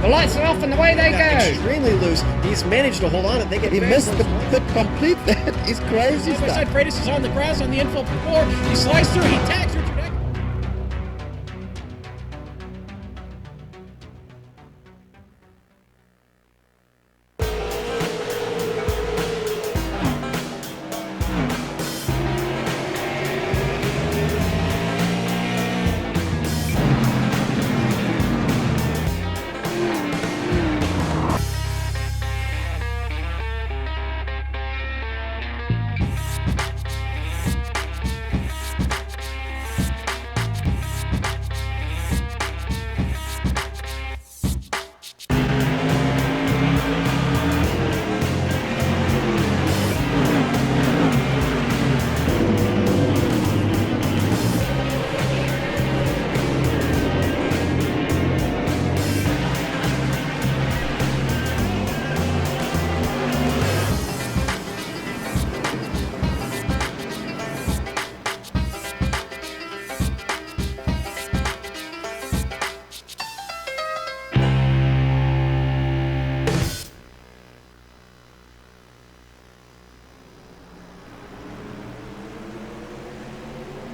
The lights are off and away they go. Extremely loose. He's managed to hold on and He missed the complete that. He's crazy stuff. Side Freitas is on the grass on the infield floor. He slides through. He tags Richard Eck.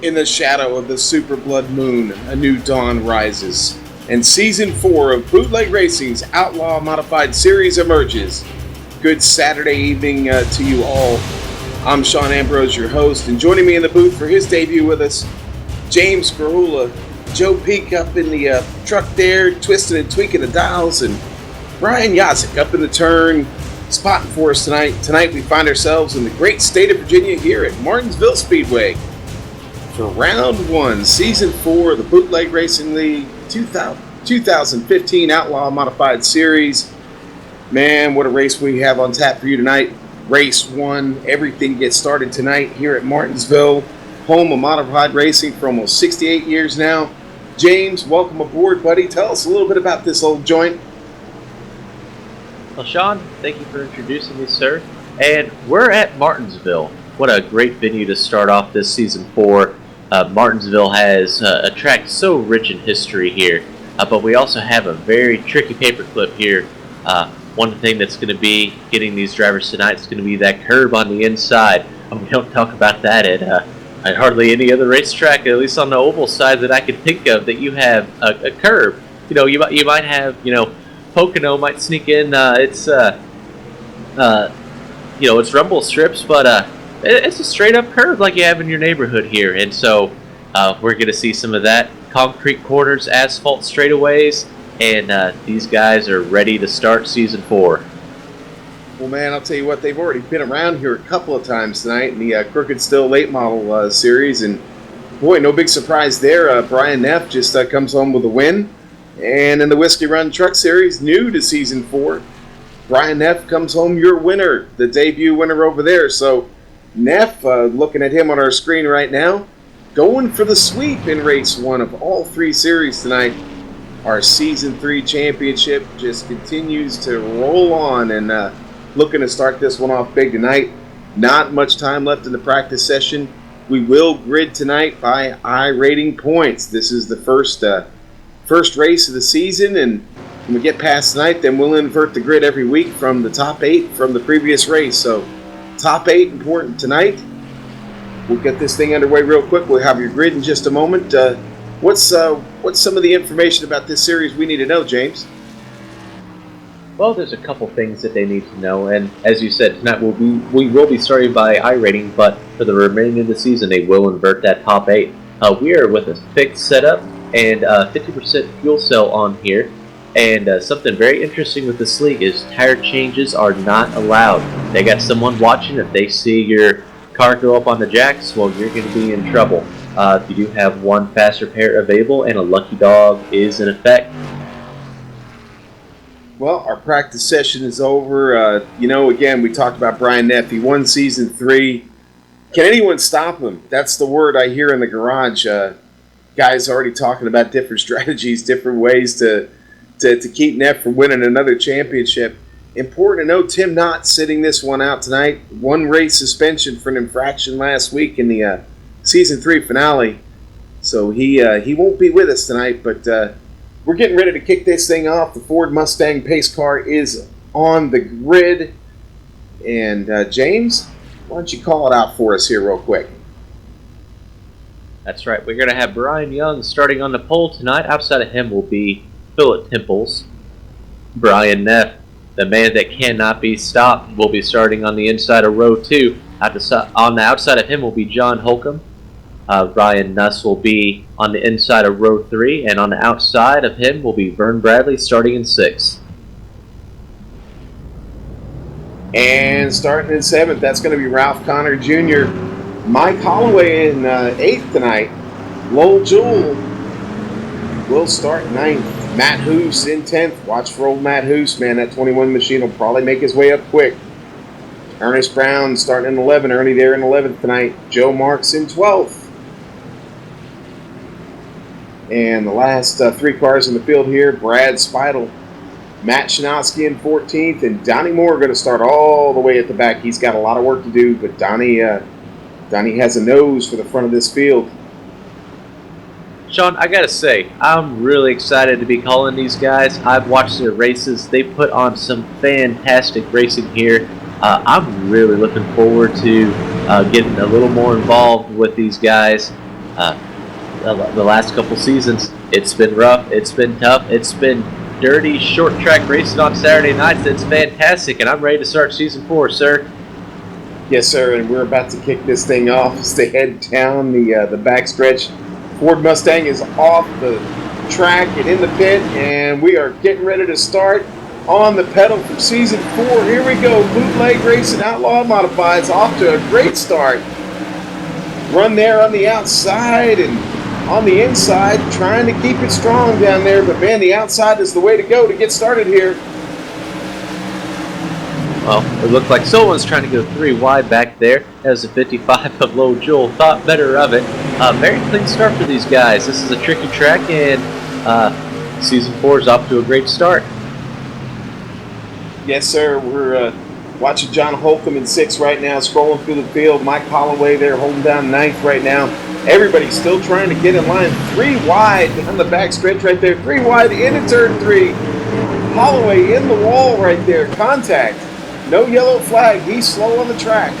In the shadow of the super blood moon, a new dawn rises, and Season 4 of Bootleg Racing's Outlaw Modified Series emerges. Good Saturday evening to you all. I'm Sean Ambrose, your host, and joining me in the booth for his debut with us, James Grahula, Joe Peak up in the truck there, twisting and tweaking the dials, and Brian Yazik up in the turn, spotting for us tonight. Tonight we find ourselves in the great state of Virginia here at Martinsville Speedway for Round 1, Season 4 of the Bootleg Racing League 2015 Outlaw Modified Series. Man, what a race we have on tap for you tonight. Race 1, everything gets started tonight here at Martinsville, home of modified racing for almost 68 years now. James, welcome aboard, buddy. Tell us a little bit about this old joint. Well, Sean, thank you for introducing me, sir. And we're at Martinsville. What a great venue to start off this Season 4. Martinsville has a track so rich in history here, but we also have a very tricky paperclip here. One thing that's going to be getting these drivers tonight is going to be that curb on the inside. We don't talk about that at hardly any other racetrack, at least on the oval side that I can think of, that you have a curb. You know, you might have, Pocono might sneak in. It's rumble strips, but it's a straight up curve like you have in your neighborhood here, and so we're going to see some of that. Concrete corners, asphalt straightaways, and these guys are ready to start Season 4. Well, man, I'll tell you what, they've already been around here a couple of times tonight in the Crooked Still Late Model Series, and boy, no big surprise there. Brian Neff just comes home with a win, and in the Whiskey Run Truck Series, new to Season 4, Brian Neff comes home your winner, the debut winner over there. So Neff, looking at him on our screen right now, going for the sweep in Race 1 of all 3 series tonight. Our Season 3 championship just continues to roll on, and looking to start this one off big tonight. Not much time left in the practice session. We will grid tonight by I-rating points. This is the first race of the season, and when we get past tonight, then we'll invert the grid every week from the top 8 from the previous race. So top 8 important tonight. We'll get this thing underway real quick. We'll have your grid in just a moment. What's some of the information about this series we need to know, James? Well, there's a couple things that they need to know, and as you said, tonight we will be starting by I-rating, but for the remaining of the season, they will invert that top 8. We are with a fixed setup and 50% fuel cell on here. And something very interesting with this league is tire changes are not allowed. They got someone watching. If they see your car go up on the jacks, well, you're going to be in trouble. You do have one fast repair available, and a lucky dog is in effect. Well, our practice session is over. Again, we talked about Brian Neff. He won Season 3. Can anyone stop him? That's the word I hear in the garage. Guys already talking about different strategies, different ways to keep Neff from winning another championship. Important to know, Tim Knott sitting this one out tonight. 1 race suspension for an infraction last week in the Season 3 finale. So he won't be with us tonight, but we're getting ready to kick this thing off. The Ford Mustang pace car is on the grid. And James, why don't you call it out for us here real quick? That's right. We're going to have Brian Young starting on the pole tonight. Outside of him will be Philip Temples. Brian Neff, the man that cannot be stopped, will be starting on the inside of row 2. On the outside of him will be John Holcomb. Ryan Nuss will be on the inside of row 3. And on the outside of him will be Vern Bradley starting in 6th. And starting in 7th, that's going to be Ralph Connor Jr., Mike Holloway in 8th tonight. Lowell Jewell will start 9th. Matt Hoos in 10th. Watch for old Matt Hoos, man. That 21 machine will probably make his way up quick. Ernest Brown starting in 11. Ernie there in 11th tonight. Joe Marks in 12th. And the last 3 cars in the field here, Brad Speidel, Matt Shinowski in 14th, and Donnie Moore going to start all the way at the back. He's got a lot of work to do, but Donnie has a nose for the front of this field. Sean, I gotta say, I'm really excited to be calling these guys. I've watched their races. They put on some fantastic racing here. I'm really looking forward to getting a little more involved with these guys. The last couple seasons, it's been rough, it's been tough, it's been dirty short track racing on Saturday nights. It's fantastic, and I'm ready to start season 4, sir. Yes, sir, and we're about to kick this thing off as they head down the backstretch. Ford Mustang is off the track and in the pit, and we are getting ready to start on the pedal for season 4. Here we go. Bootleg Racing Outlaw Modifieds off to a great start. Run there on the outside and on the inside, trying to keep it strong down there, but man, the outside is the way to go to get started here. Well, it looked like someone's trying to go 3 wide back there. As a 55 of Lowell Jewell thought better of it. Very clean start for these guys. This is a tricky track, and season 4 is off to a great start. Yes, sir. We're watching John Holcomb in 6th right now, scrolling through the field. Mike Holloway there holding down 9th right now. Everybody's still trying to get in line. 3 wide on the back stretch right there. 3 wide into turn 3. Holloway in the wall right there. Contact. No yellow flag. He's slow on the track.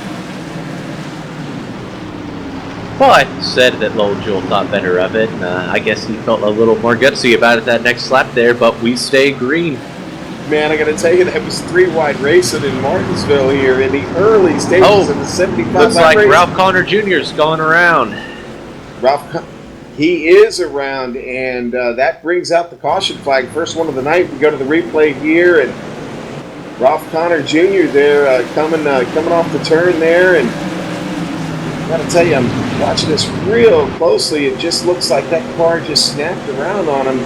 Well, I said that Lowell Jewell thought better of it, and I guess he felt a little more gutsy about it that next lap there, but we stay green. Man, I got to tell you, that was 3 wide racing in Martinsville here in the early stages of the 75 looks lap like race. Ralph Connor Jr. is going around. He is around, and that brings out the caution flag. First one of the night. We go to the replay here, and Ralph Connor Jr. there coming off the turn there, and I got to tell you, I'm watching this real closely. It just looks like that car just snapped around on him.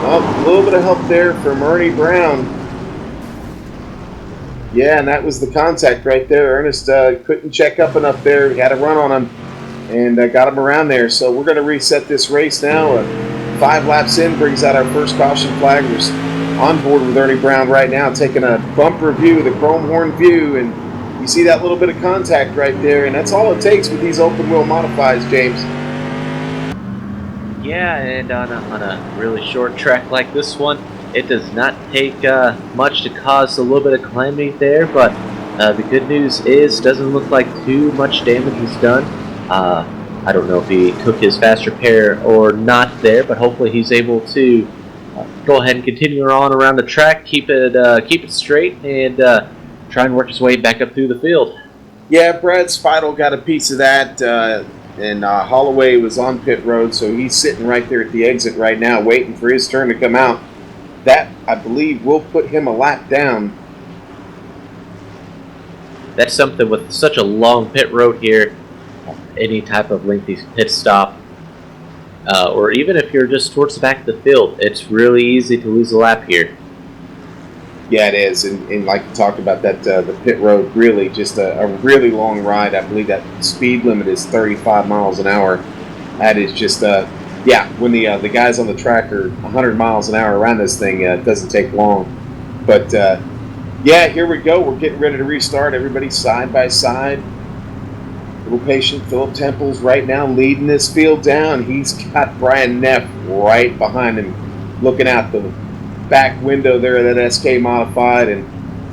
Oh, a little bit of help there from Ernie Brown. Yeah, and that was the contact right there. Ernest couldn't check up enough there. He had a run on him and got him around there. So we're going to reset this race now. 5 laps in brings out our first caution flag. We're on board with Ernie Brown right now, taking a bumper view, the chrome horn view, and you see that little bit of contact right there, and that's all it takes with these open wheel modifieds, James. Yeah, and on a really short track like this one, it does not take much to cause a little bit of calamity there, but the good news is doesn't look like too much damage was done. I don't know if he took his fast repair or not there, but hopefully he's able to go ahead and continue on around the track, keep it straight, and try and work his way back up through the field. Yeah, Brad Speidel got a piece of that, and Holloway was on pit road, so he's sitting right there at the exit right now, waiting for his turn to come out. That, I believe, will put him a lap down. That's something with such a long pit road here, any type of lengthy pit stop, or even if you're just towards the back of the field, it's really easy to lose a lap here. Yeah, it is, and like you talked about, that the pit road, really just a really long ride. I believe that speed limit is 35 miles an hour. That is just, yeah, when the guys on the track are 100 miles an hour around this thing, it doesn't take long. But, yeah, here we go. We're getting ready to restart. Everybody's side by side. Little patient Philip Temple's right now leading this field down. He's got Brian Neff right behind him, looking out the back window there of that SK Modified, and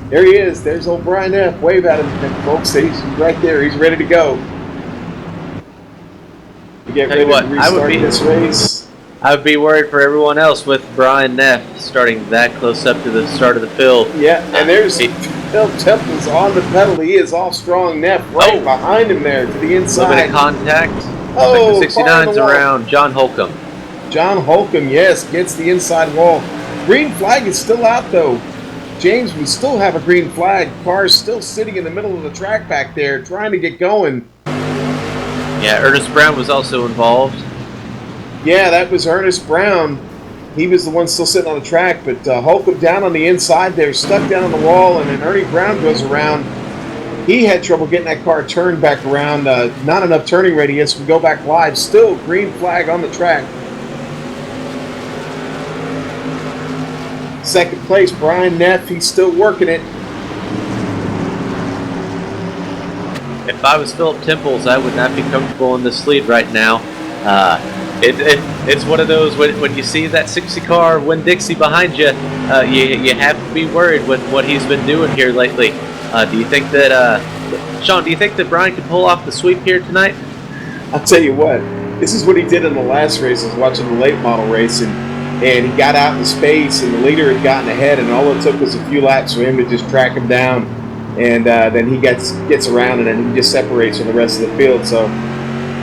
there he is. There's old Brian Neff. Wave at him, and folks. He's right there. He's ready to go. We get ready to restart this race. I would be worried for everyone else with Brian Neff starting that close up to the start of the field. Yeah, and there's Phil Temple's on the pedal. He is off strong. Neff right behind him there to the inside. A little bit of contact. Oh, the 69's around. John Holcomb. John Holcomb, yes, gets the inside wall. Green flag is still out, though. James, we still have a green flag. Car's still sitting in the middle of the track back there trying to get going. Yeah, Ernest Brown was also involved. Yeah, that was Ernest Brown. He was the one still sitting on the track, but Holcomb down on the inside there, stuck down on the wall, and then Ernie Brown goes around. He had trouble getting that car turned back around. Not enough turning radius. We go back live. Still green flag on the track. Second place, Brian Neff. He's still working it. If I was Philip Temples, I would not be comfortable in this lead right now. It's one of those when you see that 60 car Winn-Dixie behind you, you have to be worried with what he's been doing here lately. Do you think that Sean? Do you think that Brian could pull off the sweep here tonight? I'll tell you what. This is what he did in the last race. I was watching the late model race, and he got out in space, and the leader had gotten ahead, and all it took was a few laps for him to just track him down, and then he gets around, and then he just separates from the rest of the field. So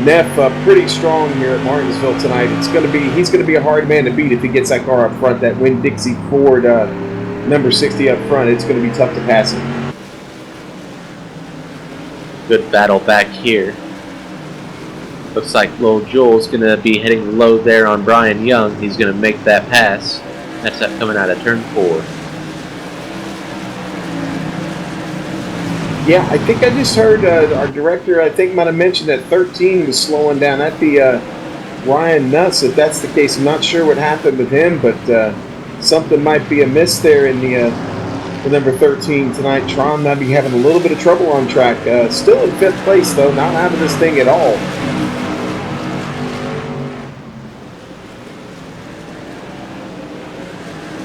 Neff pretty strong here at Martinsville tonight. He's gonna be a hard man to beat if he gets that car up front, that Winn-Dixie Ford number 60 up front. It's gonna be tough to pass him. Good battle back here. Looks like Lil Joel's going to be hitting low there on Brian Young. He's going to make that pass. That's that coming out of turn 4. Yeah, I think I just heard our director, I think, might have mentioned that 13 was slowing down. That'd be Ryan Nuss. If that's the case, I'm not sure what happened with him, but something might be amiss there in the number 13 tonight. Tron might be having a little bit of trouble on track. Still in 5th place, though, not having this thing at all.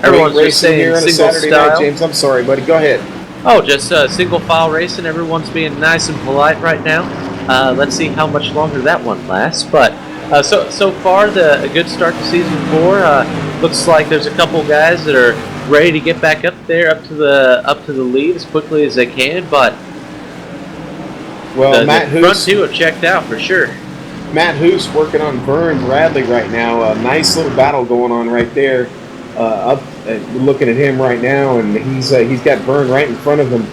Everyone's just saying here on a single Saturday style. night, James. I'm sorry, buddy. Go ahead. Oh, just single file racing. Everyone's being nice and polite right now. Let's see how much longer that one lasts. But so far, a good start to season 4. Looks like there's a couple guys that are ready to get back up there, up to the lead as quickly as they can. But well, the Matt front Hoos, two have checked out for sure. Matt Hoos working on Vern Bradley right now. A nice little battle going on right there. We're looking at him right now, and he's got Vern right in front of him,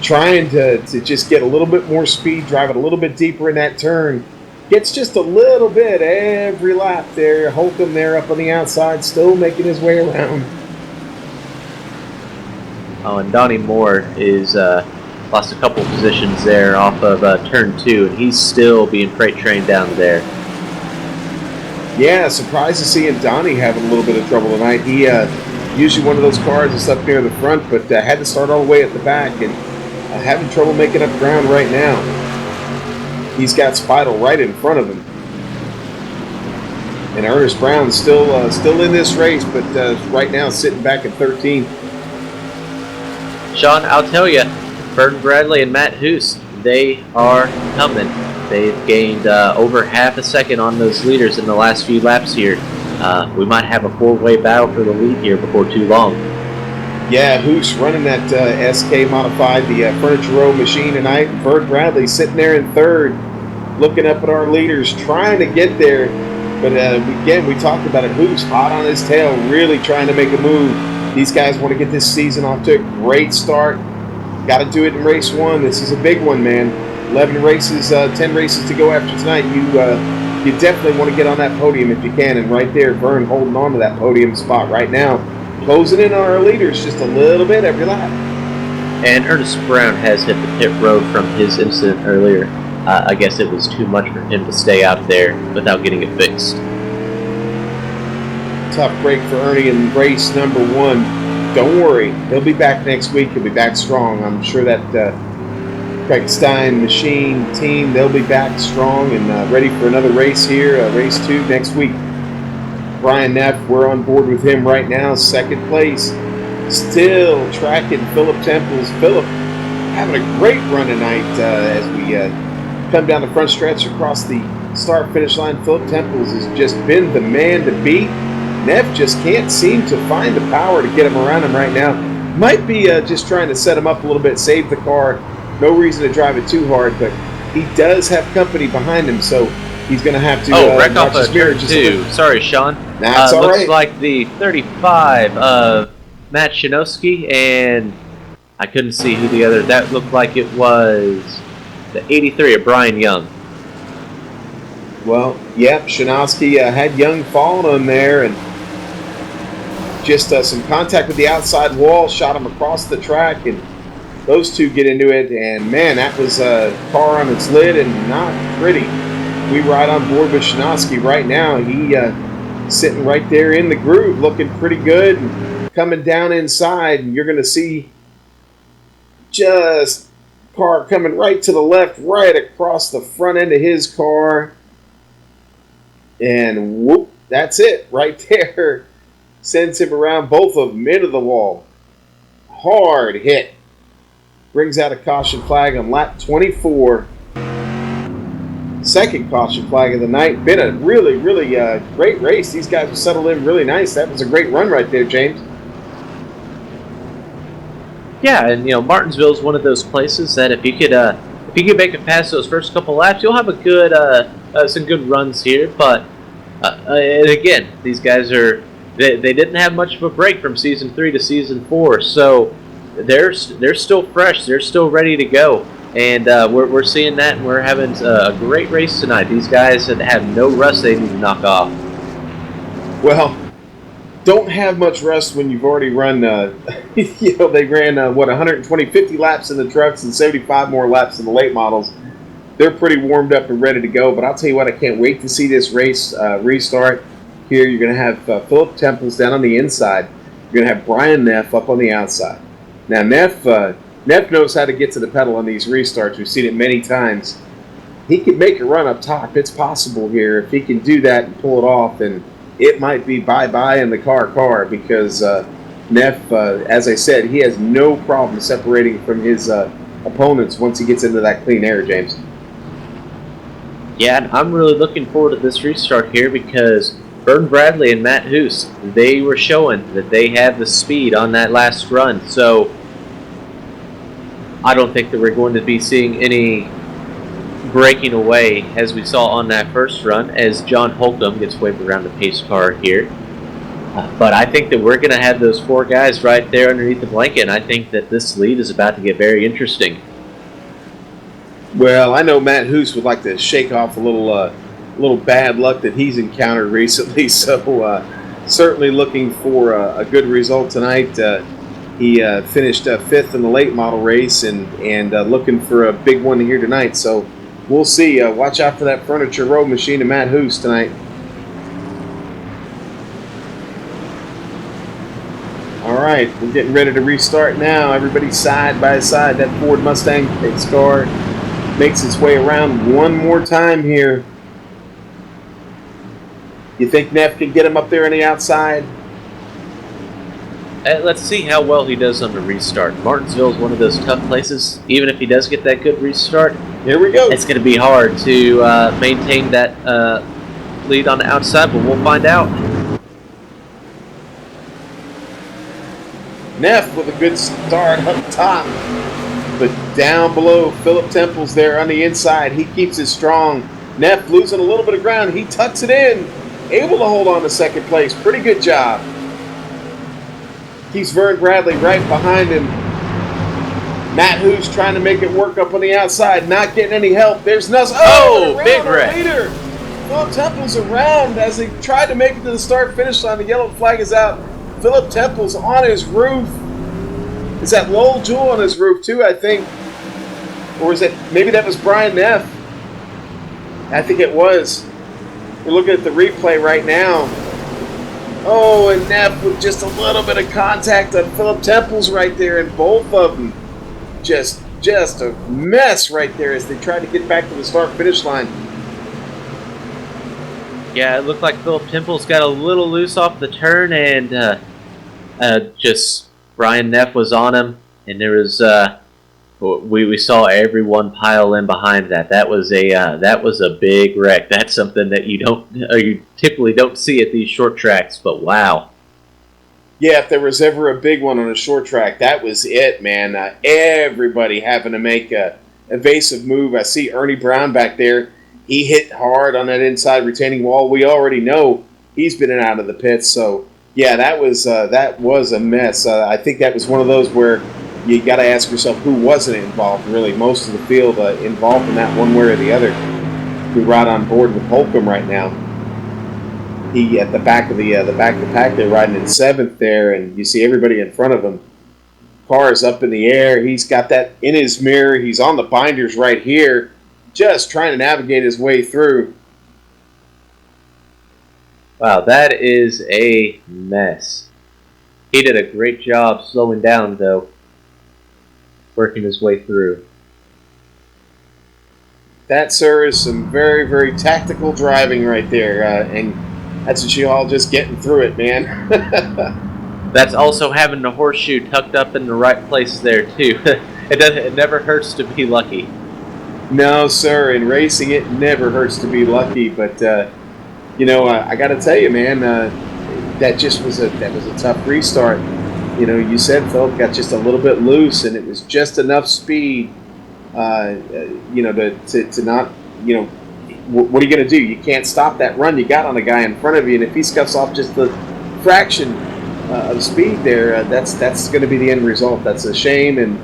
trying to just get a little bit more speed, drive it a little bit deeper in that turn. Gets just a little bit every lap there. Holcomb there up on the outside, still making his way around. Oh, and Donnie Moore is lost a couple positions there off of turn 2, and he's still being freight trained down there. Yeah, surprised to see Donnie having a little bit of trouble tonight. He usually one of those cars that's up near the front, but had to start all the way at the back, and having trouble making up ground right now. He's got Spidle right in front of him. And Ernest Brown still in this race, but right now sitting back at 13. Sean, I'll tell you, Vern Bradley and Matt Hoos, they are coming. They've gained over half a second on those leaders in the last few laps here. We might have a 4-way battle for the lead here before too long. Yeah, Hoos running that SK Modified, the Furniture Row machine tonight. Vern Bradley sitting there in 3rd, looking up at our leaders, trying to get there. But again, we talked about it. Hoos hot on his tail, really trying to make a move. These guys want to get this season off to a great start. Got to do it in race 1. This is a big one, man. 11 races, 10 races to go after tonight. You definitely want to get on that podium if you can. And right there, Vern holding on to that podium spot right now. Closing in on our leaders just a little bit every lap. And Ernest Brown has hit the pit road from his incident earlier. I guess it was too much for him to stay out there without getting it fixed. Tough break for Ernie in race number 1. Don't worry, he'll be back next week. He'll be back strong. I'm sure that Craigstein Machine team, they'll be back strong and ready for another race here, race 2 next week. Brian Neff, we're on board with him right now, second place. Still tracking Philip Temples. Philip having a great run tonight as we come down the front stretch across the start-finish line. Philip Temples has just been the man to beat. Neff just can't seem to find the power to get him around him right now. Might be just trying to set him up a little bit, save the car. No reason to drive it too hard, but he does have company behind him, so he's going to have to wreck off watch his mirror just a little. Sorry, Sean. That's all looks right. like the 35 of Matt Shinosky, and I couldn't see who the other. That looked like it was the 83 of Brian Young. Well, yep, Shinosky had Young falling on there, and just some contact with the outside wall, shot him across the track, and those two get into it, and man, that was a car on its lid and not pretty. We ride on board with Shinosky right now. He sitting right there in the groove, looking pretty good, and coming down inside, and you're going to see just car coming right to the left, right across the front end of his car, and whoop, that's it right there. Sends him around, both of them into the wall. Hard hit. Brings out a caution flag on lap 24. Second caution flag of the night. Been a really, really great race. These guys have settled in really nice. That was a great run right there, James. Yeah, and Martinsville is one of those places that if you could make it past those first couple laps, you'll have a good some good runs here. But and again, these guys they didn't have much of a break from season 3 to season 4, so they're still fresh. They're still ready to go, and we're seeing that, and we're having a great race tonight. These guys have no rust they need to knock off. Well, don't have much rust when you've already run. They ran 50 laps in the trucks and 75 more laps in the late models. They're pretty warmed up and ready to go. But I'll tell you what, I can't wait to see this race restart. Here, you're going to have Philip Temples down on the inside. You're going to have Brian Neff up on the outside. Now, Neff knows how to get to the pedal on these restarts. We've seen it many times. He can make a run up top. It's possible here. If he can do that and pull it off, then it might be bye-bye in the car because Neff, as I said, he has no problem separating from his opponents once he gets into that clean air, James. Yeah, and I'm really looking forward to this restart here because Vern Bradley and Matt Hoos, they were showing that they have the speed on that last run. So I don't think that we're going to be seeing any breaking away as we saw on that first run as John Holcomb gets waved around the pace car here. But I think that we're going to have those 4 guys right there underneath the blanket, and I think that this lead is about to get very interesting. Well, I know Matt Hoos would like to shake off a little bad luck that he's encountered recently, so certainly looking for a good result tonight. He finished 5th in the late model race and looking for a big one here tonight, so we'll see. Watch out for that furniture row machine of Matt Hoos tonight. All right, we're getting ready to restart now. Everybody's side by side. That Ford Mustang pace car makes its way around one more time here. You think Neff can get him up there on the outside? Let's see how well he does on the restart. Martinsville is one of those tough places. Even if he does get that good restart, here we go. It's going to be hard to maintain that lead on the outside, but we'll find out. Neff with a good start up top, but down below, Philip Temples there on the inside. He keeps it strong. Neff losing a little bit of ground. He tucks it in, able to hold on to second place. Pretty good job. Keeps Vern Bradley right behind him. Matt Hoos trying to make it work up on the outside, not getting any help. There's nothing. Oh, big wreck. Philip Temples around as he tried to make it to the start-finish line. The yellow flag is out. Philip Temples on his roof. Is that Lowell Jewell on his roof too, I think? Or is it, maybe that was Brian Neff. I think it was. We're looking at the replay right now. Oh, and Neff with just a little bit of contact on Philip Temples right there, and both of them just just a mess right there as they tried to get back to the start-finish line. Yeah, it looked like Philip Temple's got a little loose off the turn, and just Brian Neff was on him, and there was we saw everyone pile in behind that. That was a big wreck. That's something that you typically don't see at these short tracks. But wow. Yeah, if there was ever a big one on a short track, that was it, man. Everybody having to make a evasive move. I see Ernie Brown back there. He hit hard on that inside retaining wall. We already know he's been in and out of the pits. So, yeah, that was a mess. I think that was one of those where you got to ask yourself who wasn't involved, really. Most of the field involved in that one way or the other. We're right on board with Holcomb right now. He at the back of the pack there, riding in 7th there, and you see everybody in front of him. Car is up in the air. He's got that in his mirror. He's on the binders right here, just trying to navigate his way through. Wow, that is a mess. He did a great job slowing down, though, working his way through. That, sir, is some very, very tactical driving right there, and that's what you all just getting through it, man. That's also having the horseshoe tucked up in the right place there, too. It never hurts to be lucky. No, sir. In racing, it never hurts to be lucky. But I got to tell you, man, that was a tough restart. You said Philip got just a little bit loose, and it was just enough speed, to not, what are you going to do? You can't stop that run you got on the guy in front of you, and if he scuffs off just the fraction of speed there, that's going to be the end result. That's a shame, and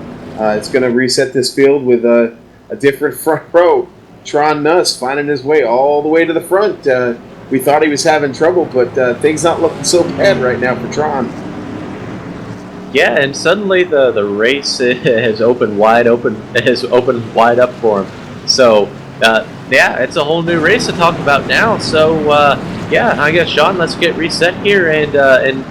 it's going to reset this field with a different front row. Tron Nuss finding his way all the way to the front. We thought he was having trouble, but things not looking so bad right now for Tron. Yeah, and suddenly the race has opened wide up for him. So it's a whole new race to talk about now. So I guess Sean, let's get reset here and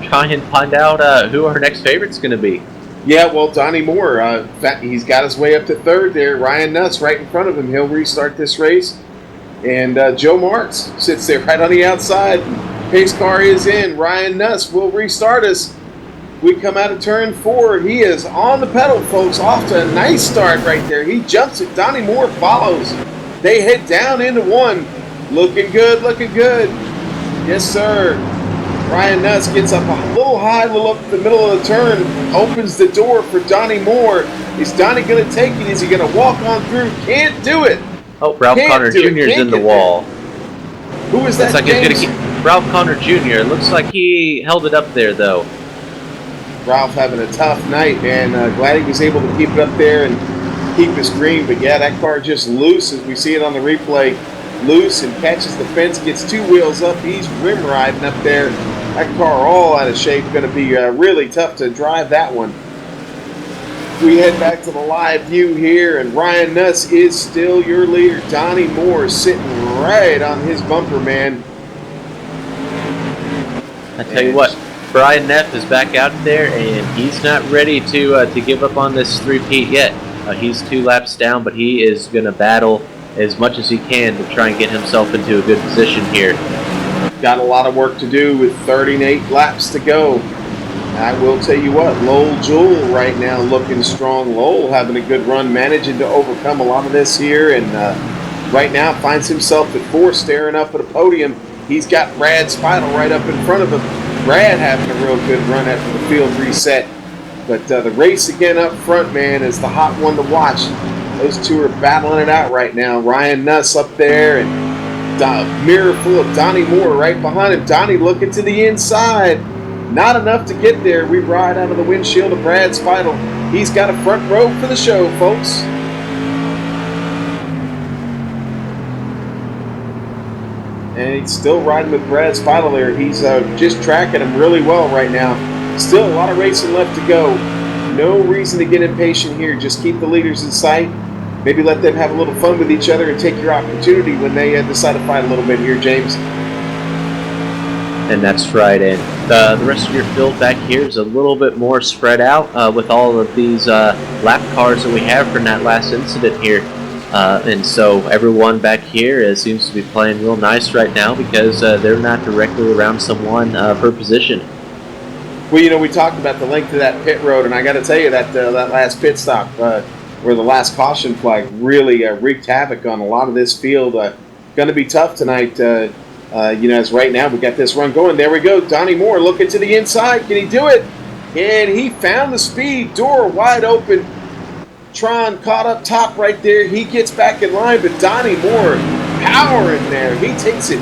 try and find out who our next favorite's going to be. Yeah, well, Donnie Moore, in fact, he's got his way up to 3rd there. Ryan Nuss right in front of him. He'll restart this race. And Joe Marks sits there right on the outside. Pace car is in. Ryan Nuss will restart us. We come out of turn 4. He is on the pedal, folks. Off to a nice start right there. He jumps it. Donnie Moore follows. They head down into 1. Looking good, looking good. Yes, sir. Ryan Nuss gets up a little high, a little up the middle of the turn, opens the door for Donnie Moore. Is Donnie going to take it? Is he going to walk on through? Can't do it. Oh, Ralph Connor Jr. is in the wall. Who is that? Looks like he's gonna Ralph Connor Jr. Looks like he held it up there, though. Ralph having a tough night, man. Glad he was able to keep it up there and keep his green. But yeah, that car just loose as we see it on the replay. Loose and catches the fence, gets 2 wheels up. He's rim riding up there. That car all out of shape. Going to be really tough to drive that one. We head back to the live view here, and Ryan Nuss is still your leader. Donnie Moore sitting right on his bumper, man. I tell you what, Brian Neff is back out there, and he's not ready to give up on this 3-peat yet. He's 2 laps down, but he is going to battle as much as he can to try and get himself into a good position here. Got a lot of work to do with 38 laps to go. I will tell you what, Lowell Jewell right now looking strong. Lowell having a good run, managing to overcome a lot of this here, and right now finds himself at 4, staring up at a podium. He's got Brad Spidle right up in front of him. Brad having a real good run after the field reset. But the race again up front, man, is the hot one to watch. Those 2 are battling it out right now. Ryan Nuss up there, and mirror full of Donnie Moore right behind him. Donnie looking to the inside. Not enough to get there. We ride out of the windshield of Brad Spidle. He's got a front row for the show, folks. And he's still riding with Brad Spidle there. He's just tracking him really well right now. Still a lot of racing left to go. No reason to get impatient here. Just keep the leaders in sight. Maybe let them have a little fun with each other and take your opportunity when they decide to fight a little bit here, James. And that's right, and The rest of your field back here is a little bit more spread out with all of these lap cars that we have from that last incident here. And so everyone back here seems to be playing real nice right now because they're not directly around someone per position. Well, we talked about the length of that pit road, and I got to tell you that that last pit stop where the last caution flag really wreaked havoc on a lot of this field. Going to be tough tonight. As right now we got this run going. There we go. Donnie Moore looking to the inside. Can he do it? And he found the speed. Door wide open. Tron caught up top right there. He gets back in line, but Donnie Moore powering there. He takes it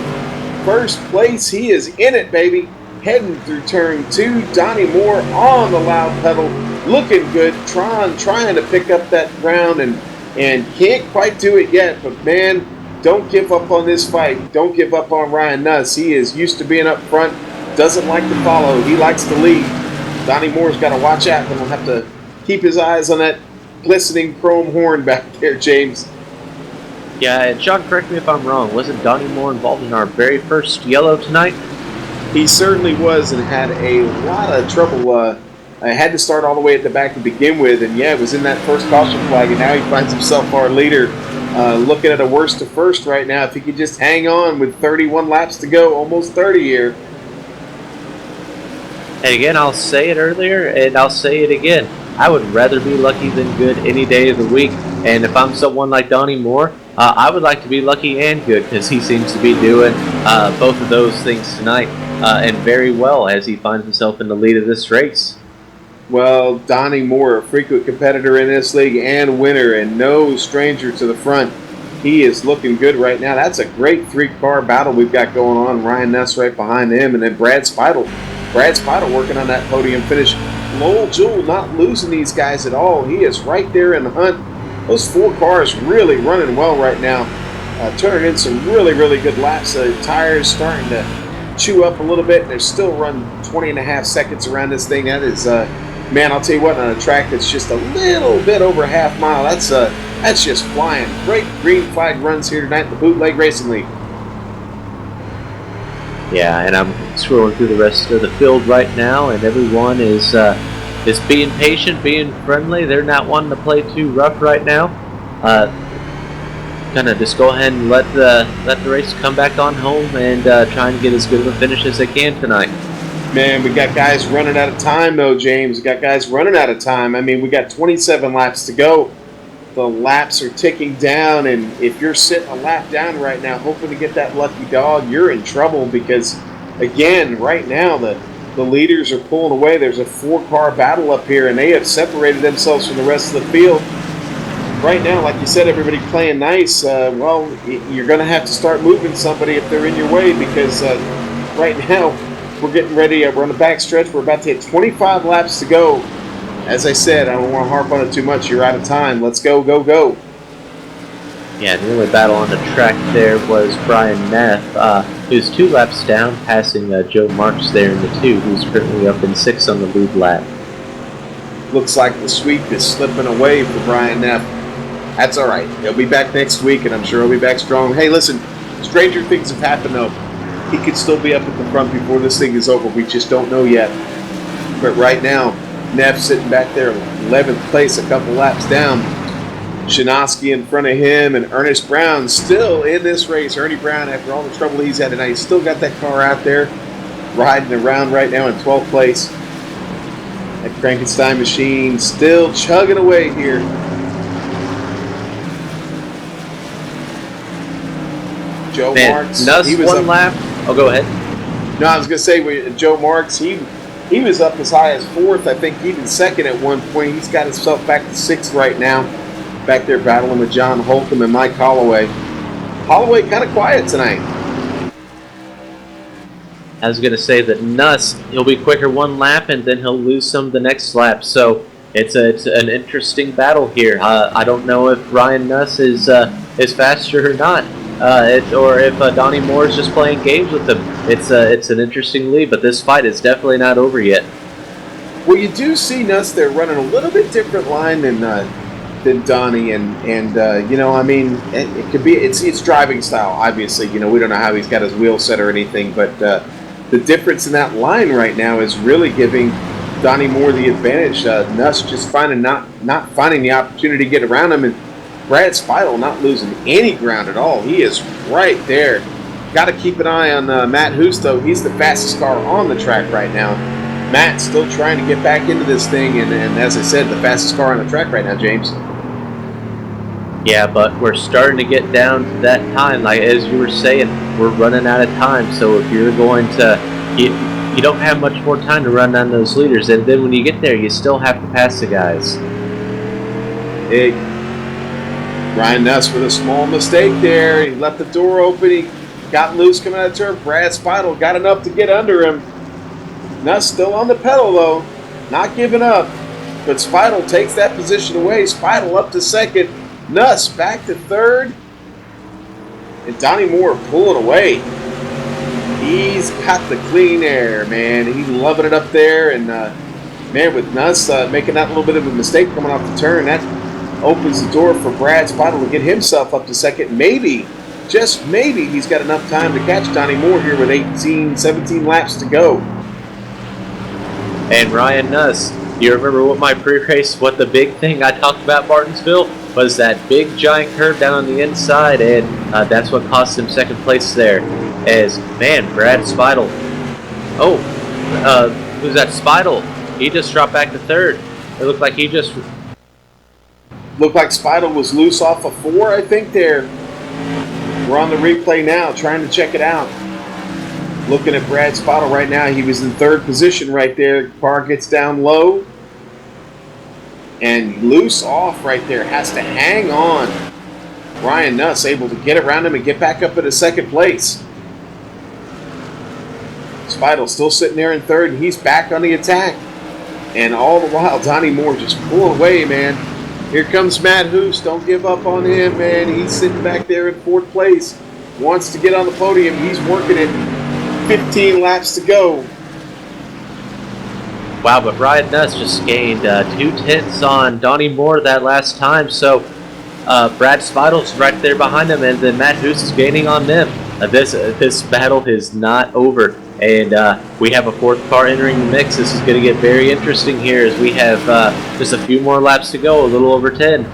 first place. He is in it, baby. Heading through turn 2. Donnie Moore on the loud pedal. Looking good. Tron trying to pick up that ground and can't quite do it yet. But, man, don't give up on this fight. Don't give up on Ryan Nuss. He is used to being up front. Doesn't like to follow. He likes to lead. Donnie Moore's got to watch out. But he'll have to keep his eyes on that glistening chrome horn back there, James. Yeah, and Sean, correct me if I'm wrong. Wasn't Donnie Moore involved in our very first yellow tonight? He certainly was, and had a lot of trouble. I had to start all the way at the back to begin with, and yeah, it was in that first caution flag, and now he finds himself our leader. Looking at a worst to first right now. If he could just hang on with 31 laps to go, almost 30 here. And again, I'll say it earlier, and I'll say it again. I would rather be lucky than good any day of the week. And if I'm someone like Donnie Moore, I would like to be lucky and good because he seems to be doing both of those things tonight and very well as he finds himself in the lead of this race. Well, Donnie Moore, a frequent competitor in this league and winner, and no stranger to the front. He is looking good right now. That's a great 3-car battle we've got going on. Ryan Nuss right behind him, and then Brad Speidel. Brad Speidel working on that podium finish. Lowell Jewell not losing these guys at all. He is right there in the hunt. Those 4 cars really running well right now. Turning in some really, really good laps. Tires starting to chew up a little bit. They're still running 20 and a half seconds around this thing. That is, man, I'll tell you what, on a track that's just a little bit over a half mile, that's just flying. Great green flag runs here tonight in the Bootleg Racing League. Yeah, and I'm scrolling through the rest of the field right now, and everyone is being patient, being friendly. They're not wanting to play too rough right now. Gonna just go ahead and let the race come back on home and try and get as good of a finish as they can tonight. Man, we got guys running out of time, though, James. We got guys running out of time. I mean, we got 27 laps to go. The laps are ticking down, and if you're sitting a lap down right now hoping to get that lucky dog, you're in trouble because, again, right now the leaders are pulling away. There's a 4-car battle up here, and they have separated themselves from the rest of the field. Right now, like you said, everybody playing nice. Well, you're going to have to start moving somebody if they're in your way because right now we're getting ready. We're on the back stretch. We're about to hit 25 laps to go. As I said, I don't want to harp on it too much. You're out of time. Let's go, go, go. Yeah, the only battle on the track there was Brian Neff, who's 2 laps down, passing Joe Marks there in the 2, who's currently up in 6th on the lead lap. Looks like the sweep is slipping away for Brian Neff. That's all right. He'll be back next week, and I'm sure he'll be back strong. Hey, listen, stranger things have happened, though. He could still be up at the front before this thing is over. We just don't know yet. But right now, Neff sitting back there, 11th place, a couple laps down. Shinosky in front of him, and Ernest Brown still in this race. Ernie Brown, after all the trouble he's had tonight, he's still got that car out there riding around right now in 12th place. That Frankenstein machine still chugging away here. Joe Marks. Nuss, he was one lap. Oh, go ahead. No, I was going to say, Joe Marks, he was up as high as 4th, I think even 2nd at one point. He's got himself back to 6th right now. Back there battling with John Holcomb and Mike Holloway. Holloway kind of quiet tonight. I was going to say that Nuss, he'll be quicker one lap and then he'll lose some the next lap. So it's an interesting battle here. I don't know if Ryan Nuss is faster or not. Or if Donnie Moore is just playing games with him. It's an interesting lead, but this fight is definitely not over yet. Well, you do see Nuss there running a little bit different line than Donnie, and I mean, it could be it's driving style. Obviously, we don't know how he's got his wheel set or anything, but the difference in that line right now is really giving Donnie Moore the advantage. Nuss just not finding the opportunity to get around him, and Brad Speidel not losing any ground at all. He is right there. Got to keep an eye on Matt Hoos, though. He's the fastest car on the track right now. Matt's still trying to get back into this thing, and as I said, the fastest car on the track right now, James. Yeah, but we're starting to get down to that time. Like as you were saying, we're running out of time. So if you're going to, you don't have much more time to run down those leaders. And then when you get there, you still have to pass the guys. Hey, Ryan Nuss with a small mistake there. He left the door open. He got loose coming out of the turn. Brad Speidel got enough to get under him. Nuss still on the pedal, though. Not giving up. But Speidel takes that position away. Speidel up to second. Nuss back to third. And Donnie Moore pulling away. He's got the clean air, man. He's loving it up there. And, man, with Nuss making that little bit of a mistake coming off the turn, that opens the door for Brad Speidel to get himself up to second. Maybe, just maybe, he's got enough time to catch Donnie Moore here with 18, 17 laps to go. And Ryan Nuss, you remember what the big thing I talked about Martinsville was that big giant curve down on the inside, and that's what cost him second place there. As, man, Brad Speidel. Oh, who's that? Speidel. He just dropped back to third. It looked like Looked like Speidel was loose off of 4, I think, there. We're on the replay now, trying to check it out. Looking at Brad Speidel right now, he was in third position right there. Car gets down low. And loose off right there. Has to hang on. Ryan Nuss able to get around him and get back up into second place. Speidel still sitting there in third, and he's back on the attack. And all the while, Donnie Moore just pulling away, man. Here comes Matt Hoos. Don't give up on him, man. He's sitting back there in fourth place. Wants to get on the podium. He's working it. 15 laps to go. Wow, but Ryan Nuss just gained 2/10 on Donnie Moore that last time. So Brad Speidel's right there behind him, and then Matt Hoos is gaining on them. This battle is not over, and we have a fourth car entering the mix. This is going to get very interesting here as we have just a few more laps to go, a little over 10.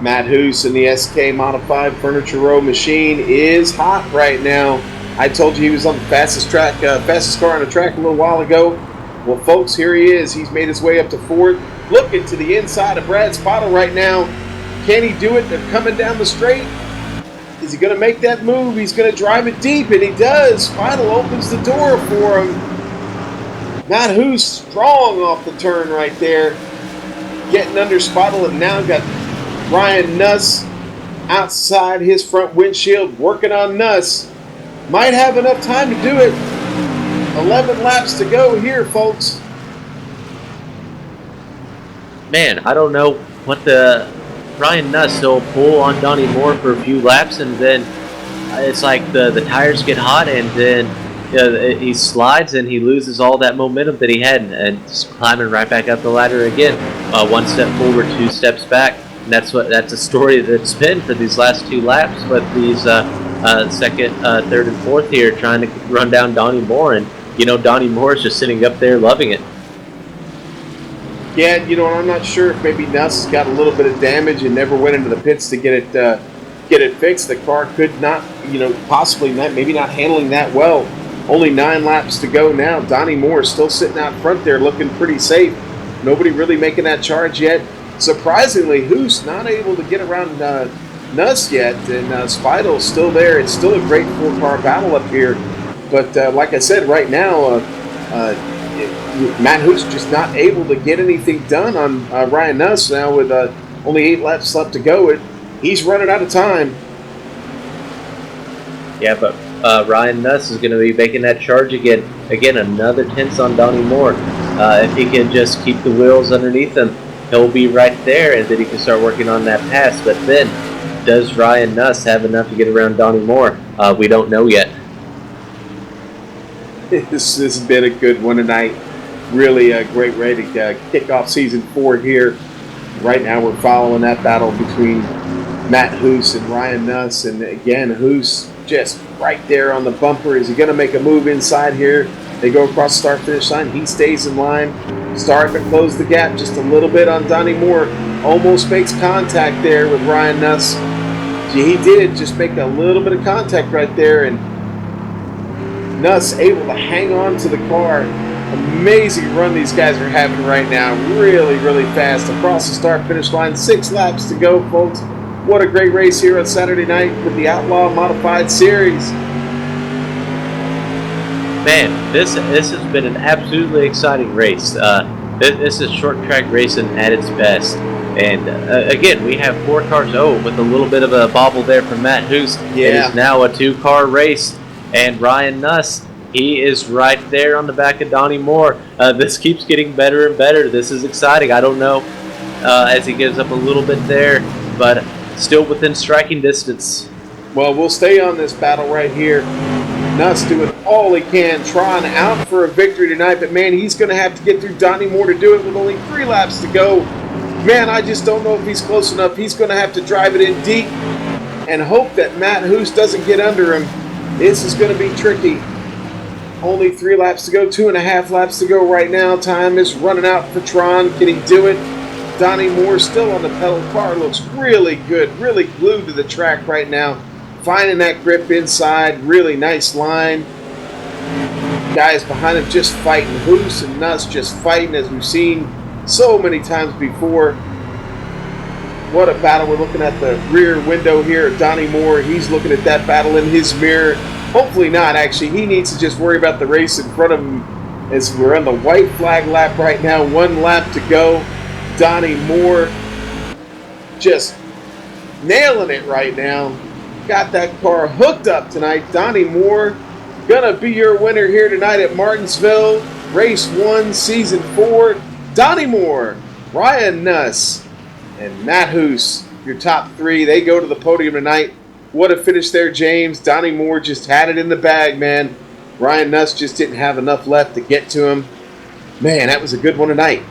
Matt Hoos in the SK Modified Furniture Row machine is hot right now. I told you he was on the fastest car on the track a little while ago. Well, folks, here he is. He's made his way up to fourth. Looking to the inside of Brad Speidel right now. Can he do it? They're coming down the straight. Is he going to make that move? He's going to drive it deep, and he does. Speidel opens the door for him. Matt Hoos strong off the turn right there. Getting under Speidel, and now got Ryan Nuss outside his front windshield working on Nuss. Might have enough time to do it. 11 laps to go here, folks. Man, I don't know what the Ryan Nuss, he'll pull on Donnie Moore for a few laps, and then it's like the tires get hot, and then he slides and he loses all that momentum that he had, and just climbing right back up the ladder again. One step forward, 2 steps back. And that's a story that's been for these last 2 laps, but these second, third, and fourth here trying to run down Donnie Moore, and Donnie Moore is just sitting up there loving it. Yeah, I'm not sure if maybe Nuss got a little bit of damage and never went into the pits to get it fixed. The car could not, possibly not, maybe not handling that well. Only 9 laps to go now. Donnie Moore still sitting out front there looking pretty safe. Nobody really making that charge yet. Surprisingly, Hoos not able to get around Nuss yet, and Speidel's still there. It's still a great 4-car battle up here. But like I said, right now, Matt Hoos just not able to get anything done on Ryan Nuss now with only 8 laps left to go. He's running out of time. Yeah, but Ryan Nuss is going to be making that charge again. Again, another 10th on Donnie Moore. If he can just keep the wheels underneath him, he'll be right there, and then he can start working on that pass. But then, does Ryan Nuss have enough to get around Donnie Moore? We don't know yet. This has been a good one tonight. Really a great way to kick off season 4 here. Right now we're following that battle between Matt Hoos and Ryan Nuss. And again, Hoos just right there on the bumper. Is he going to make a move inside here? They go across the start-finish line. He stays in line. Starting to close the gap just a little bit on Donnie Moore. Almost makes contact there with Ryan Nuss. He did just make a little bit of contact right there, and Nuss able to hang on to the car. Amazing run these guys are having right now. Really, really fast across the start-finish line. 6 laps to go, folks. What a great race here on Saturday night with the Outlaw Modified Series. Man, this has been an absolutely exciting race. This is short track racing at its best. And again, we have 4 cars. Oh, with a little bit of a bobble there from Matt Hoos. Yeah. It is now a 2-car race. And Ryan Nuss, he is right there on the back of Donnie Moore. This keeps getting better and better. This is exciting. I don't know as he gives up a little bit there, but still within striking distance. Well, we'll stay on this battle right here. Nuss doing all he can, trying out for a victory tonight, but man, he's going to have to get through Donnie Moore to do it with only 3 laps to go. Man, I just don't know if he's close enough. He's going to have to drive it in deep and hope that Matt Hoos doesn't get under him. This is going to be tricky. Only 3 laps to go, 2.5 laps to go right now. Time is running out for Tron. Can he do it? Donnie Moore still on the pedal. Car looks really good, really glued to the track right now. Finding that grip inside, really nice line. Guys behind him just fighting. Hoos and Nuss just fighting, as we've seen so many times before. What a battle. We're looking at the rear window here of Donnie Moore. He's looking at that battle in his mirror. Hopefully not, actually. He needs to just worry about the race in front of him, as we're on the white flag lap right now. 1 lap to go. Donnie Moore just nailing it right now. Got that car hooked up tonight. Donnie Moore gonna be your winner here tonight at Martinsville. Race 1, Season 4. Donnie Moore, Ryan Nuss, and Matt Hoos, your top 3. They go to the podium tonight. What a finish there, James. Donnie Moore just had it in the bag, man. Ryan Nuss just didn't have enough left to get to him. Man, that was a good one tonight.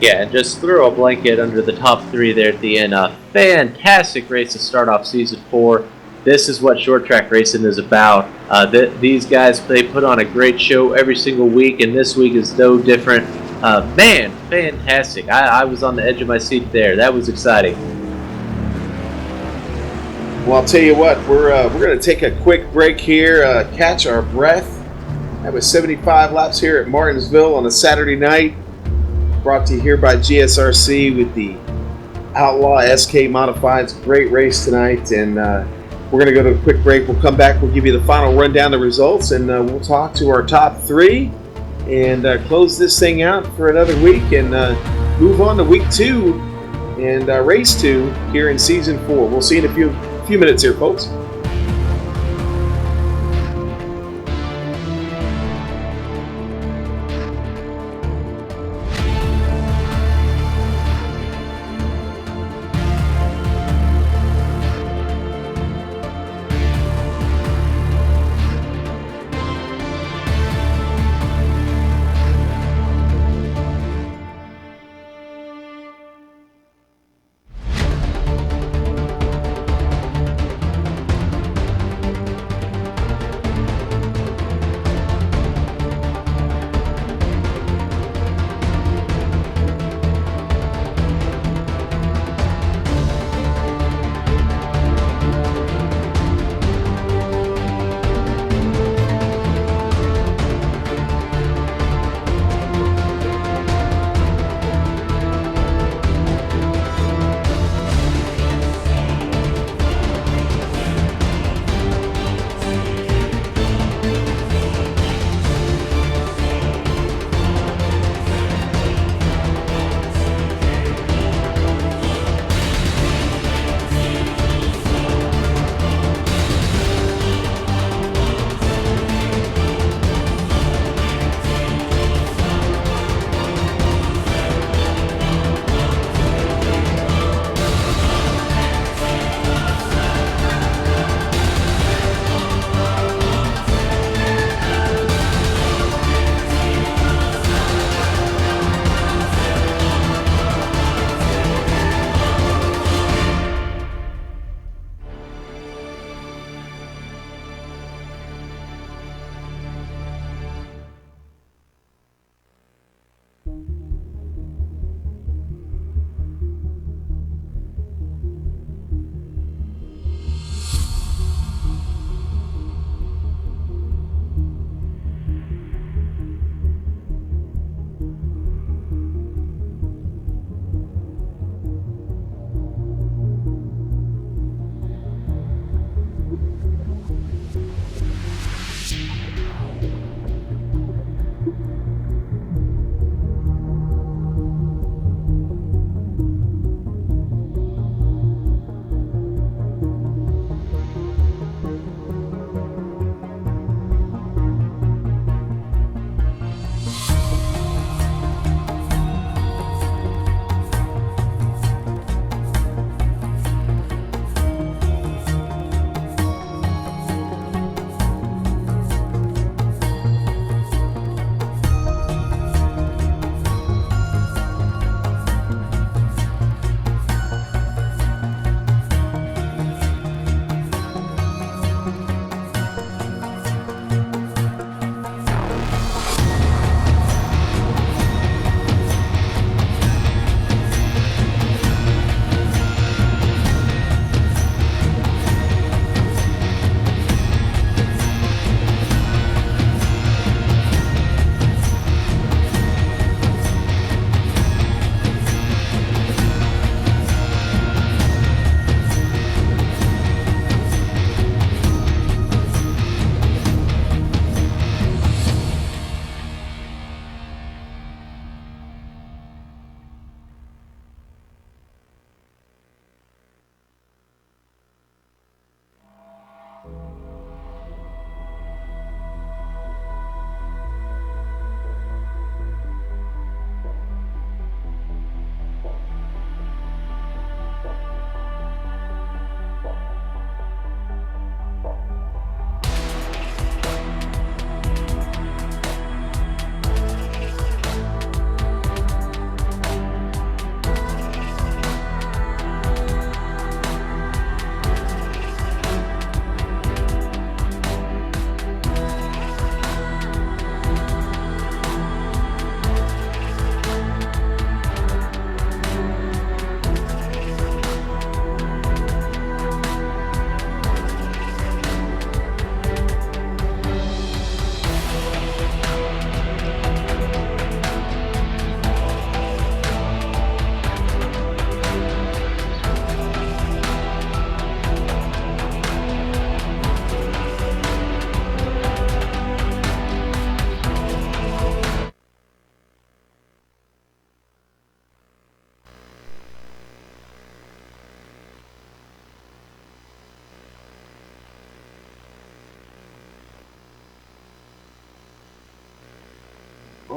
Yeah, and just throw a blanket under the top 3 there at the end. A fantastic race to start off Season 4. This is what short track racing is about. These guys, they put on a great show every single week, and this week is no different. Man, fantastic. I was on the edge of my seat there. That was exciting. Well, I'll tell you what, we're going to take a quick break here, catch our breath. That was 75 laps here at Martinsville on a Saturday night. Brought to you here by GSRC with the Outlaw SK Modifieds. Great race tonight, and we're going to go to a quick break. We'll come back. We'll give you the final rundown of the results, and we'll talk to our top 3 and close this thing out for another week and move on to week 2 and race 2 here in Season 4. We'll see you in a few minutes here, folks.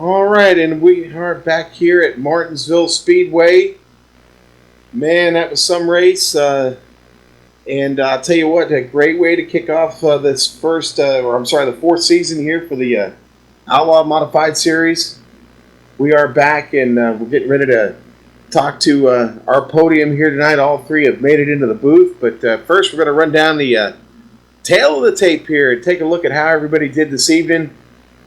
All right, and we are back here at Martinsville Speedway. Man, that was some race. And I'll tell you what, a great way to kick off this the fourth season here for the Outlaw Modified Series. We are back, and we're getting ready to talk to our podium here tonight. All three have made it into the booth, but first we're going to run down the tail of the tape here and take a look at how everybody did this evening.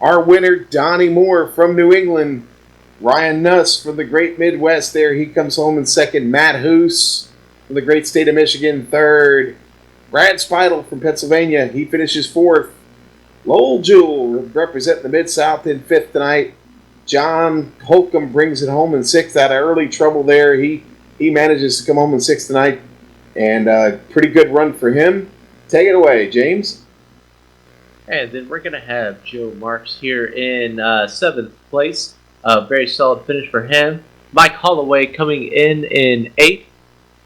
Our winner, Donnie Moore from New England. Ryan Nuss from the great Midwest there. He comes home in second. Matt Hoos from the great state of Michigan, third. Brad Speidel from Pennsylvania. He finishes fourth. Lowell Jewell representing the Mid-South in fifth tonight. John Holcomb brings it home in sixth. Out of early trouble there. He manages to come home in sixth tonight. And pretty good run for him. Take it away, James. And then we're going to have Joe Marks here in seventh place. Very solid finish for him. Mike Holloway coming in eighth.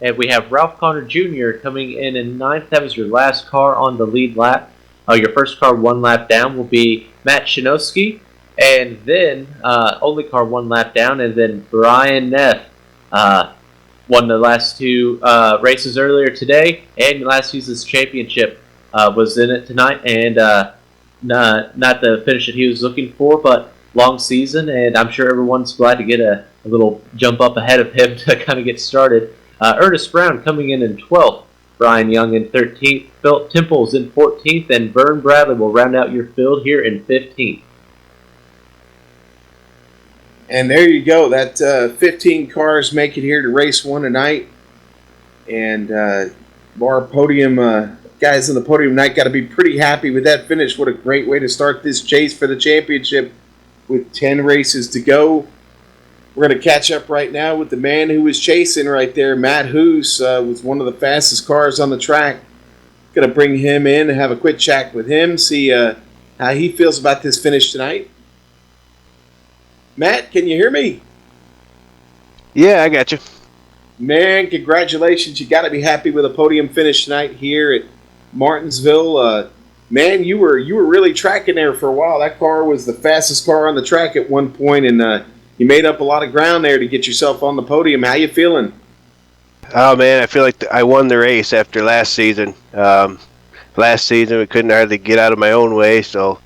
And we have Ralph Connor Jr. coming in ninth. That was your last car on the lead lap. Your first car one lap down will be Matt Shinosky. And then only car one lap down. And then Brian Neff won the last two races earlier today. And last season's championship was in it tonight. And not the finish that he was looking for, but long season. And I'm sure everyone's glad to get a little jump up ahead of him to kind of get started. Ernest Brown coming in 12th. Brian Young in 13th. Philip Temples in 14th. And Vern Bradley will round out your field here in 15th. And there you go. That 15 cars make it here to race one tonight. And our podium guys on the podium tonight got to be pretty happy with that finish. What a great way to start this chase for the championship with 10 races to go. We're going to catch up right now with the man who was chasing right there. Matt Hoos was one of the fastest cars on the track. Going to bring him in and have a quick chat with him, see how he feels about this finish tonight. Matt, can you hear me? Yeah, I got you. Man, congratulations. You got to be happy with a podium finish tonight here at Martinsville. Man, you were really tracking there for a while. That car was the fastest car on the track at one point, and you made up a lot of ground there to get yourself on the podium. How you feeling? Oh, man, I feel like I won the race after last season. Last season, we couldn't hardly get out of my own way, so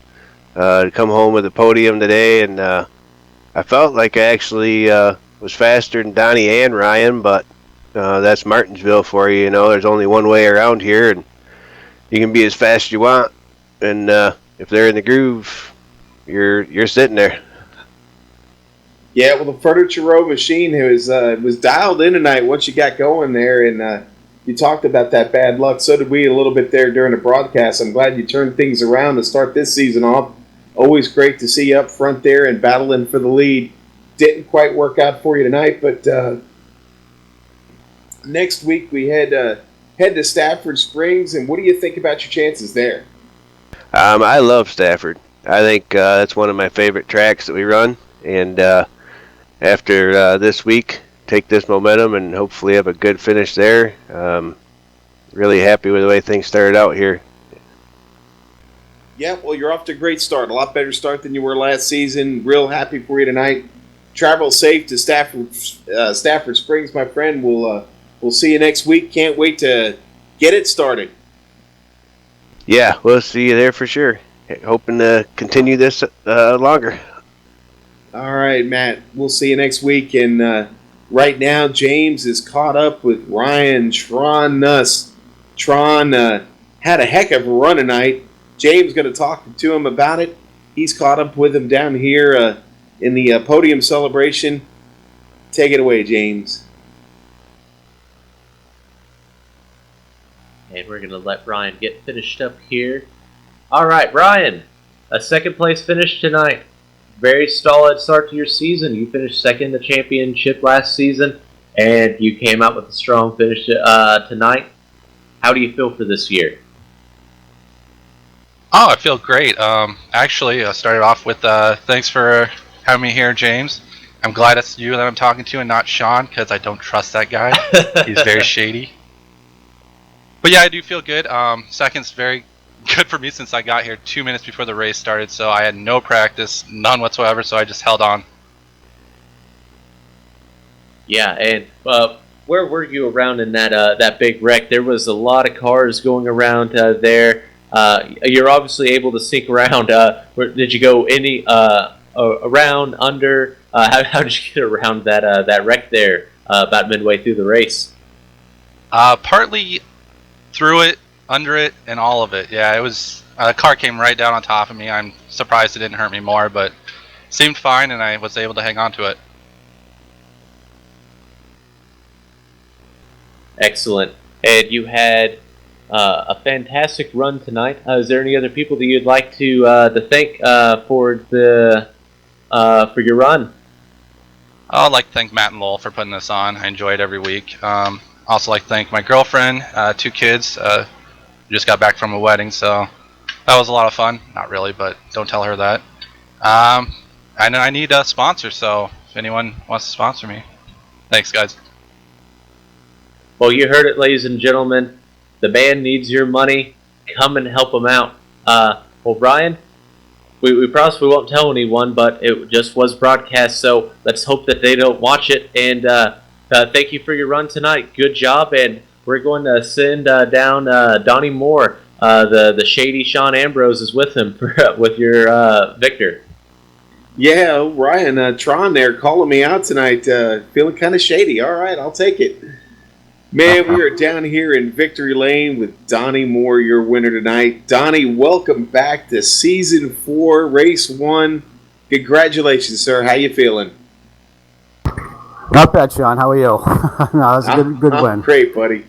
to come home with a podium today, and I felt like I actually was faster than Donnie and Ryan, but that's Martinsville for you. You know, there's only one way around here, and you can be as fast as you want. And if they're in the groove, you're sitting there. Yeah, well, the Furniture Row machine was dialed in tonight. What you got going there, and you talked about that bad luck. So did we a little bit there during the broadcast. I'm glad you turned things around to start this season off. Always great to see you up front there and battling for the lead. Didn't quite work out for you tonight, but next week we head to Stafford Springs. And what do you think about your chances there? I love Stafford. I think that's one of my favorite tracks that we run. And after this week, take this momentum and hopefully have a good finish there. Really happy with the way things started out here. Yeah, well, you're off to a great start. A lot better start than you were last season. Real happy for you tonight. Travel safe to Stafford Springs, my friend. We'll see you next week. Can't wait to get it started. Yeah, we'll see you there for sure. Hoping to continue this longer. All right, Matt. We'll see you next week. And right now, James is caught up with Ryan Tron Nuss. Tron had a heck of a run tonight. James going to talk to him about it. He's caught up with him down here in the podium celebration. Take it away, James. And we're going to let Ryan get finished up here. All right, Ryan, a second place finish tonight. Very solid start to your season. You finished second in the championship last season, and you came out with a strong finish tonight. How do you feel for this year? Oh, I feel great. Actually, I started off with thanks for having me here, James. I'm glad it's you that I'm talking to and not Sean, because I don't trust that guy. He's very shady. But yeah, I do feel good. Second's very good for me since I got here 2 minutes before the race started, so I had no practice, none whatsoever, so I just held on. Yeah, and where were you around in that big wreck? There was a lot of cars going around there. You're obviously able to sneak around. Did you go any around, under? How did you get around that wreck there about midway through the race? Partly through it, under it, and all of it. Yeah, it was. A car came right down on top of me. I'm surprised it didn't hurt me more, but seemed fine, and I was able to hang on to it. Excellent. And you had a fantastic run tonight. Is there any other people that you'd like to thank for your run? I'd like to thank Matt and Lowell for putting this on. I enjoy it every week. Also like to thank my girlfriend, 2 kids. Just got back from a wedding, so that was a lot of fun. Not really, but don't tell her that. And I need a sponsor, so if anyone wants to sponsor me, thanks, guys. Well, you heard it, ladies and gentlemen. The band needs your money. Come and help them out. Well, Brian, we promise we won't tell anyone, but it just was broadcast, so let's hope that they don't watch it. And thank you for your run tonight. Good job, and we're going to send down Donnie Moore. The shady Sean Ambrose is with him with your Victor. Yeah, Ryan, Tron there calling me out tonight. Feeling kind of shady. All right, I'll take it. Man, we are down here in Victory Lane with Donnie Moore, your winner tonight. Donnie, welcome back to Season 4, Race 1. Congratulations, sir. How you feeling? Not bad, Sean. How are you? No, it's a good win. Great, buddy.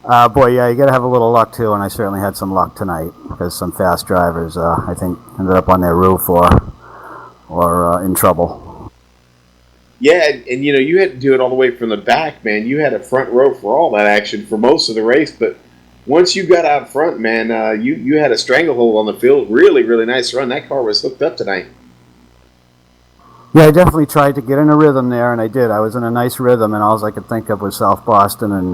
Boy, yeah, you got to have a little luck, too, and I certainly had some luck tonight because some fast drivers, I think, ended up on their roof or in trouble. Yeah, and you had to do it all the way from the back, man. You had a front row for all that action for most of the race, but once you got out front, man, you had a stranglehold on the field. Really, really nice run. That car was hooked up tonight. Yeah, I definitely tried to get in a rhythm there, and I did. I was in a nice rhythm, and all I could think of was South Boston, and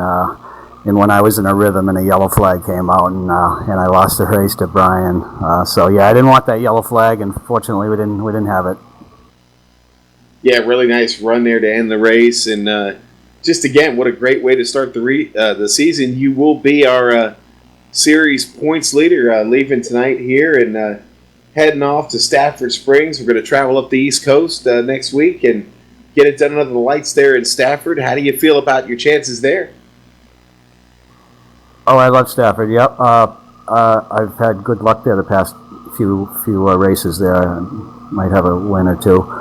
when I was in a rhythm, and a yellow flag came out, and I lost the race to Brian. So yeah, I didn't want that yellow flag, and fortunately, we didn't have it. Yeah, really nice run there to end the race, and just again, what a great way to start the season. You will be our series points leader leaving tonight here and heading off to Stafford Springs. We're going to travel up the East Coast next week and get it done under the lights there in Stafford. How do you feel about your chances there? Oh, I love Stafford. Yep, I've had good luck there the past few races there. I might have a win or two.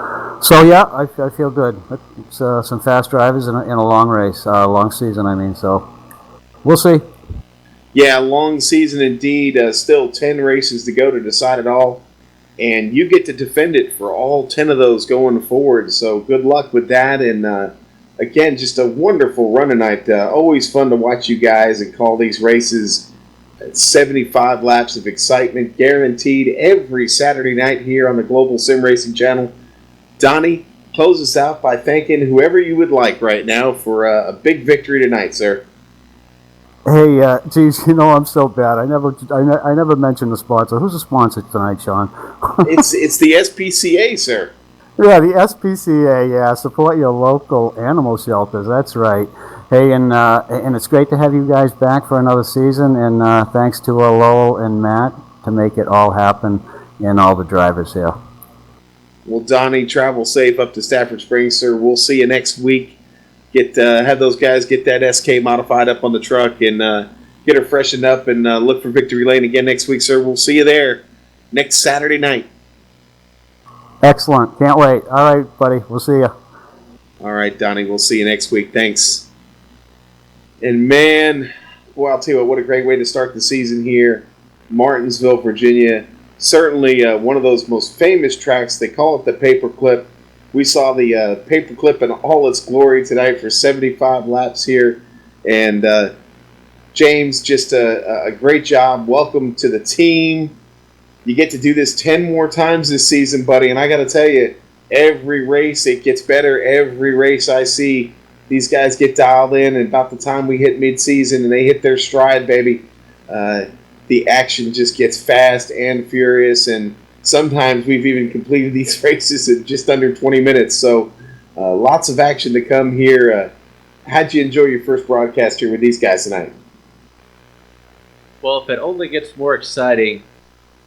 So yeah, I feel good. It's some fast drivers in a long race, long season. I mean, so we'll see. Yeah, long season indeed. Still 10 races to go to decide it all, and you get to defend it for all 10 of those going forward. So good luck with that. And again, just a wonderful run tonight. Always fun to watch you guys and call these races. 75 laps of excitement guaranteed every Saturday night here on the Global Sim Racing Channel. Donnie, close us out by thanking whoever you would like right now for a big victory tonight, sir. Hey, geez, I'm so bad. I never mentioned the sponsor. Who's the sponsor tonight, Sean? It's the SPCA, sir. Yeah, the SPCA. Yeah, support your local animal shelters. That's right. Hey, and it's great to have you guys back for another season. And thanks to Lowell and Matt to make it all happen, and all the drivers here. Well, Donnie, travel safe up to Stafford Springs, sir. We'll see you next week. Have those guys get that SK modified up on the truck and get her freshened up and look for Victory Lane again next week, sir. We'll see you there next Saturday night. Excellent. Can't wait. All right, buddy. We'll see you. All right, Donnie. We'll see you next week. Thanks. And, man, well, I'll tell you what a great way to start the season here. Martinsville, Virginia. Certainly one of those most famous tracks. They call it the Paperclip. We saw the Paperclip in all its glory tonight for 75 laps here. And James, just a great job. Welcome to the team. You get to do this 10 more times this season, buddy. And I got to tell you, every race it gets better. Every race I see, these guys get dialed in. And about the time we hit mid-season and they hit their stride, baby, the action just gets fast and furious, and sometimes we've even completed these races in just under 20 minutes. So lots of action to come here. How'd you enjoy your first broadcast here with these guys tonight? Well, if it only gets more exciting,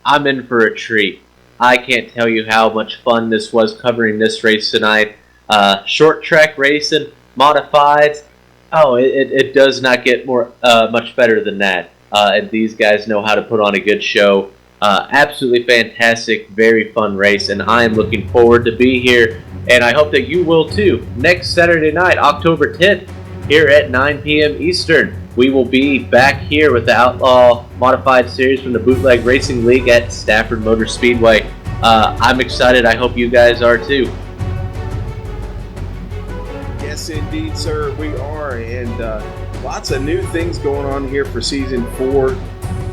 I'm in for a treat. I can't tell you how much fun this was covering this race tonight. Short track racing, modifieds. Oh, it does not get more much better than that. And these guys know how to put on a good show. Absolutely fantastic, very fun race, and I am looking forward to be here, and I hope that you will too. Next Saturday night, October 10th, here at 9 p.m. Eastern, we will be back here with the Outlaw Modified Series from the Bootleg Racing League at Stafford Motor Speedway. I'm excited. I hope you guys are too. Yes, indeed, sir, we are, and lots of new things going on here for Season 4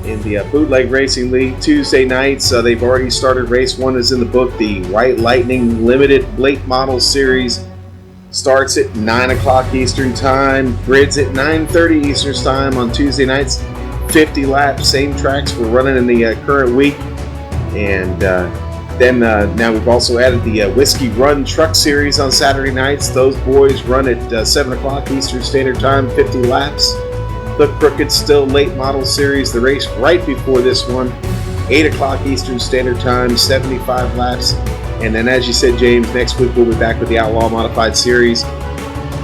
in the Bootleg Racing League. Tuesday nights, they've already started. Race 1 is in the book. The White Lightning Limited Late Model Series starts at 9 o'clock Eastern Time. Grids at 9:30 Eastern Time on Tuesday nights. 50 laps, same tracks we're running in the current week. And then now we've also added the Whiskey Run Truck Series on Saturday nights. Those boys run at 7 o'clock Eastern Standard Time, 50 laps. The Crooked Still Late Model Series, the race right before this one, 8 o'clock Eastern Standard Time, 75 laps. And then, as you said, James, next week we'll be back with the Outlaw Modified Series.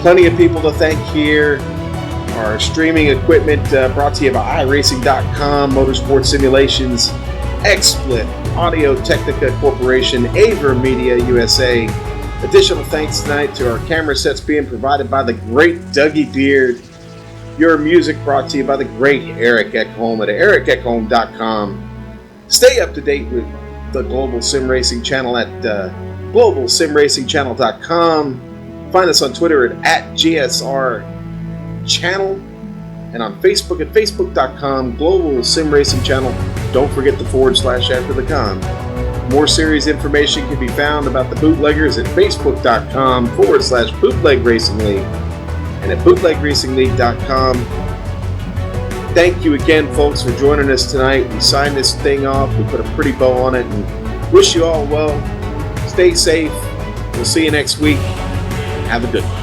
Plenty of people to thank here. Our streaming equipment brought to you by iRacing.com, Motorsport Simulations, XSplit, Audio Technica Corporation, Aver Media USA. Additional thanks tonight to our camera sets being provided by the great Dougie Beard. Your music brought to you by the great Eric Ekholm at ericekholm.com. Stay up to date with the Global Sim Racing Channel at globalsimracingchannel.com. Find us on Twitter at GSR Channel, and on Facebook at facebook.com, Global Sim Racing Channel. Don't forget the / after the com. More series information can be found about the bootleggers at facebook.com / bootleg racing league and at bootlegracingleague.com. Thank you again, folks, for joining us tonight. We signed this thing off. We put a pretty bow on it, and wish you all well. Stay safe. We'll see you next week. Have a good one.